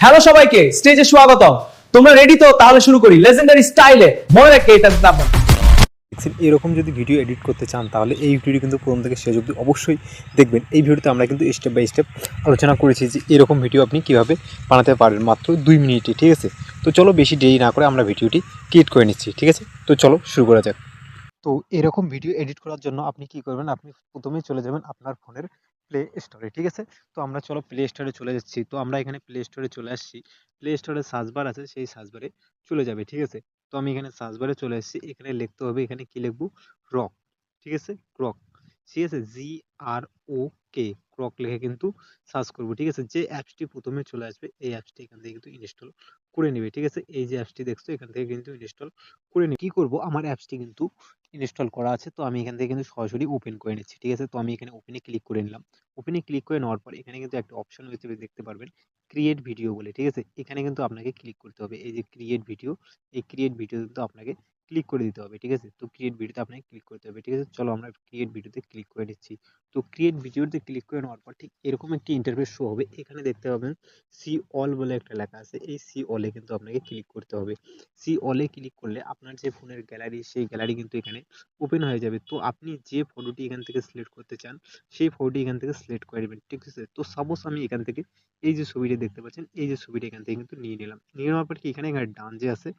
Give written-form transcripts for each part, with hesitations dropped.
Hello সবাইকে, স্টেজে স্বাগতম। তোমরা রেডি তো? তাহলে শুরু করি লেজেন্ডারি স্টাইলে। মনে রাখে এটা নাম। এরকম যদি ভিডিও এডিট করতে চান তাহলে এই ভিডিওটি কিন্তু প্রথম থেকে শেষ অবধি অবশ্যই দেখবেন। এই ভিডিওতে আমরা কিন্তু স্টেপ বাই স্টেপ আলোচনা করেছি যে এরকম ভিডিও আপনি কীভাবে বানাতে পারবেন মাত্র 2 মিনিটে, ঠিক আছে? তো চলো বেশি দেরি না করে আমরা ভিডিওটি ক্রিয়েট করে নিচ্ছি, ঠিক আছে? তো চলো শুরু করা যাক। তো এরকম ভিডিও এডিট করার জন্য আপনি কি করবেন, আপনি প্রথমেই চলে যাবেন আপনার ফোনের প্লে স্টোরে, ঠিক আছে? তো আমরা চলো প্লে স্টোরে চলে যাচ্ছি। তো আমরা এখানে প্লে স্টোরে চলে আসছি। প্লে স্টোরে সার্চ বার আছে, সেই সার্চ বারে চলে যাবে, ঠিক আছে? তো আমি এখানে সার্চ বারে চলে এসেছি। এখানে লিখতে হবে, এখানে কি লিখবো? রক, ঠিক আছে? ক্রক, ঠিক আছে? GROK, ক্রক লিখে কিন্তু সার্চ করবো, ঠিক আছে? যে অ্যাপসটি প্রথমে চলে আসবে এই অ্যাপসটি এখান থেকে কিন্তু ইনস্টল করে নেবে, ঠিক আছে? এই যে অ্যাপসটি দেখছো এখান থেকে কিন্তু ইনস্টল করে নিই। কি করব, আমার অ্যাপসটি কিন্তু ইনস্টল করা আছে, তো আমি এখান থেকে কিন্তু সরাসরি ওপেন করে নিচ্ছি, ঠিক আছে? তো আমি এখানে ওপেনে ক্লিক করে নিলাম। ওপেনে ক্লিক করে নেওয়ার পর এখানে কিন্তু একটা অপশন রয়েছে, দেখতে পারবেন ক্রিয়েট ভিডিও বলে, ঠিক আছে? এখানে কিন্তু আপনাকে ক্লিক করতে হবে। এই যে ক্রিয়েট ভিডিও, এই ক্রিয়েট ভিডিও কিন্তু আপনাকে ক্লিক করে দিতে হবে, ঠিক আছে? তো ক্রিয়েট ভিডিওতে আপনাকে ক্লিক করতে হবে, ঠিক আছে? চলো আমরা ক্রিয়েট ভিডিওতে ক্লিক করে দিচ্ছি। তো ক্রিয়েট ভিডিওতে ক্লিক করে নেওয়ার পর ঠিক এরকম একটি ইন্টারফেস শো হবে। এখানে দেখতে পাবেন সি অল বলে একটা লেখা আছে, এই সি অলে কিন্তু আপনাকে ক্লিক করতে হবে। সি অলে ক্লিক করলে আপনার যে ফোনের গ্যালারি, সেই গ্যালারি কিন্তু এখানে ওপেন হয়ে যাবে। তো আপনি যে ফটোটি এখান থেকে সিলেক্ট করতে চান সেই ফটোটি এখান থেকে সিলেক্ট করে নেবেন, ঠিক আছে? তো সাপোজ আমি এখান থেকে এই যে ছবিটা দেখতে পাচ্ছেন, এই যে ছবিটা এখান থেকে কিন্তু নিয়ে নিলাম। নিয়ে নেওয়ার পর কি এখানে ডান যে আছে,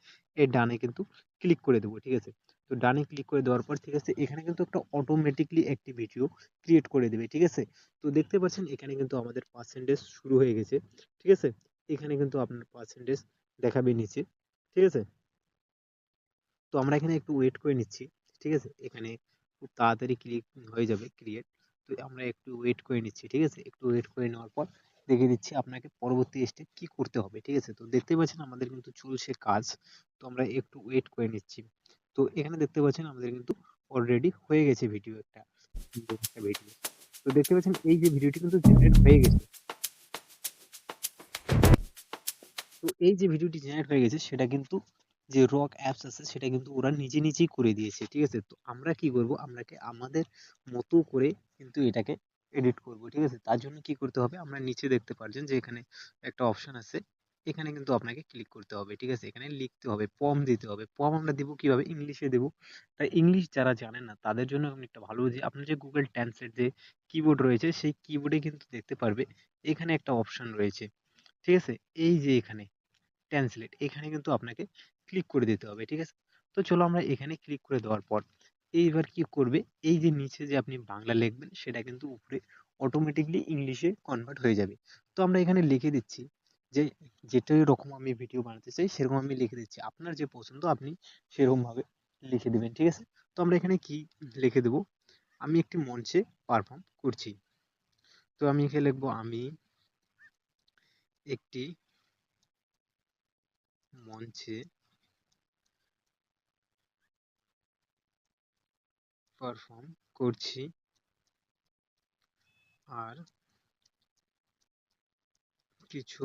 এই ডানে কিন্তু ক্লিক করে দেবো, ঠিক আছে? তো ডানে ক্লিক করে দেওয়ার পর ঠিক আছে, এখানে কিন্তু একটা অটোমেটিকলি একটি ভিডিও ক্রিয়েট করে দেবে, ঠিক আছে? তো দেখতে পাচ্ছেন এখানে কিন্তু আমাদের পার্সেন্টেজ শুরু হয়ে গেছে, ঠিক আছে? এখানে কিন্তু আপনার পার্সেন্টেজ দেখাবে নিচে, ঠিক আছে? তো আমরা এখানে একটু ওয়েট করে নিচ্ছি, ঠিক আছে? এখানে খুব তাড়াতাড়ি ক্লিক হয়ে যাবে ক্রিয়েট। তো আমরা একটু ওয়েট করে নিচ্ছি, ঠিক আছে? একটু ওয়েট করে নেওয়ার পর দেখিয়ে দিচ্ছি আপনাকে পরবর্তী স্টেপ কি করতে হবে, ঠিক আছে? তো দেখতে পাচ্ছেন আমাদের কিন্তু চলছে কাজ। তো আমরা একটু ওয়েট করে নিচ্ছি। তো এখানে দেখতে পাচ্ছেন আমাদের কিন্তু অলরেডি হয়ে গেছে ভিডিও, একটা সুন্দর একটা ভিডিও। তো দেখতে পাচ্ছেন এই যে ভিডিওটি কিন্তু জেনারেট হয়ে গেছে। তো এই যে ভিডিওটি জেনারেট হয়ে গেছে সেটা কিন্তু যে রক অ্যাপস আছে সেটা কিন্তু ওরা নিজে নিজেই করে দিয়েছে, ঠিক আছে? তো আমরা কি করব, আমরাকে আমাদের মতো করে কিন্তু এটাকে এডিট করব, ঠিক আছে? তার জন্য কি করতে হবে, আমরা নিচে দেখতে পাচ্ছেন যে এখানে একটা অপশন আছে, এখানে কিন্তু আপনাকে ক্লিক করতে হবে, ঠিক আছে? এখানে লিখতে হবে, পম দিতে হবে। পম আমরা দেবো কিভাবে, ইংলিশে দেবো। তাই ইংলিশ যারা জানেন না তাদের জন্য আমি একটা ভালো বুঝি, আপনার যে গুগল ট্রান্সলেট যে কিবোর্ড রয়েছে সেই কিবোর্ডে কিন্তু দেখতে পারবে এখানে একটা অপশন রয়েছে, ঠিক আছে? এই যে এখানে ট্রান্সলেট, এখানে কিন্তু আপনাকে ক্লিক করে দিতে হবে, ঠিক আছে? তো চলো আমরা এখানে ক্লিক করে দেওয়ার পর এইবার কি করবে, এই যে নিচে যে আপনি বাংলা লিখবেন সেটা কিন্তু উপরে অটোমেটিকলি ইংলিশে কনভার্ট হয়ে যাবে। তো আমরা এখানে লিখে দিচ্ছি যে যেটা রকম আমি ভিডিও বানাতে চাই সেরকম আমি লিখে দিচ্ছি, আপনার যে পছন্দ আপনি সেরকম ভাবে লিখে দিবেন, ঠিক আছে? তো আমরা এখানে কি লিখে দেব, আমি একটি মঞ্চে পারফর্ম করছি। তো আমি এখানে লিখবো আমি একটি মঞ্চে পারফর্ম করছি আর কিছু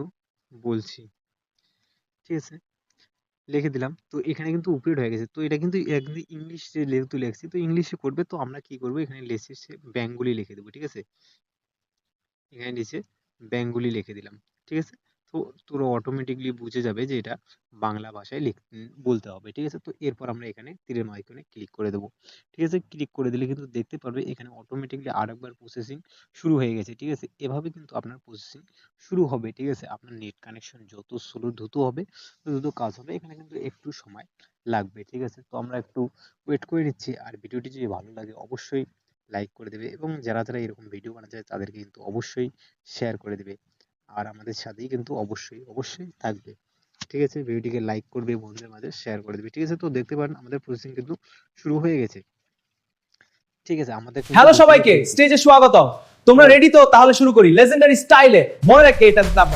বলছি, ঠিক আছে? লিখে দিলাম। তো এখানে কিন্তু উপরেট হয়ে গেছে। তো এটা কিন্তু একদম ইংলিশে যেহেতু লেখছি তো ইংলিশে করবে। তো আমরা কি করবো, এখানে লেসে বেঙ্গলি লিখে দেবো, ঠিক আছে? এখানে নিচে বেঙ্গলি লিখে দিলাম, ঠিক আছে? তো তোরা অটোমেটিকলি বুঝে যাবে যে এটা বাংলা ভাষায় বলতে হবে, ঠিক আছে? তো এরপর আমরা এখানে তীরের আইকনে ক্লিক করে দেবো, ঠিক আছে? ক্লিক করে দিলে কিন্তু দেখতে পারবে এখানে অটোমেটিকলি আরেকবার প্রসেসিং শুরু হয়ে গেছে, ঠিক আছে? এভাবে কিন্তু আপনার প্রসেসিং শুরু হবে, ঠিক আছে? আপনার নেট কানেকশন যত স্লো দ্রুত হবে দ্রুত কাজ হবে, এখানে কিন্তু একটু সময় লাগবে, ঠিক আছে? তো আমরা একটু ওয়েট করে নিচ্ছি। আর ভিডিওটি যদি ভালো লাগে অবশ্যই লাইক করে দেবে এবং যারা যারা এরকম ভিডিও বানাতে চায় তাদেরকে কিন্তু অবশ্যই শেয়ার করে দেবে। আর আমাদের সাথেই কিন্তু অবশ্যই অবশ্যই থাকবে, ঠিক আছে? ভিডিওটিকে লাইক করবে, বন্ধুদের মাঝে শেয়ার করে দেবে, ঠিক আছে? তো দেখতে পারেন আমাদের প্রসেসিং কিন্তু শুরু হয়ে গেছে, ঠিক আছে? আমাদের কিন্তু হ্যালো বেশি সবাইকে, দেরি নেই। স্টেজে স্বাগতম। তোমরা রেডি তো? তাহলে শুরু করি লেজেন্ডারি স্টাইলে। মনে রাখে এটা নাম।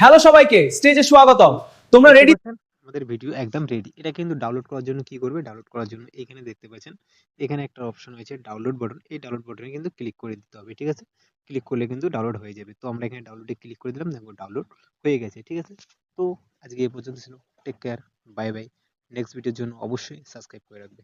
হ্যালো সবাইকে, স্টেজে স্বাগতম। তোমরা দেখতে রেডি? পাচ্ছেন আমাদের ভিডিও একদম রেডি। এটা কিন্তু ডাউনলোড করার জন্য কি করবে, ডাউনলোড করার জন্য এখানে দেখতে পাচ্ছেন এখানে একটা অপশন হয়েছে ডাউনলোড বাটন, এই ডাউনলোড বাটনে কিন্তু ক্লিক করে দিতে হবে, ঠিক আছে? ক্লিক করলে কিন্তু ডাউনলোড হয়ে যাবে। তো আমরা এখানে ডাউনলোডে ক্লিক করে দিলাম, দেখো ডাউনলোড হয়ে গেছে, ঠিক আছে? তো আজকে এই পর্যন্ত ছিল। Take care, bye bye. Next ভিডিওর জন্য অবশ্যই সাবস্ক্রাইব করে রাখবে।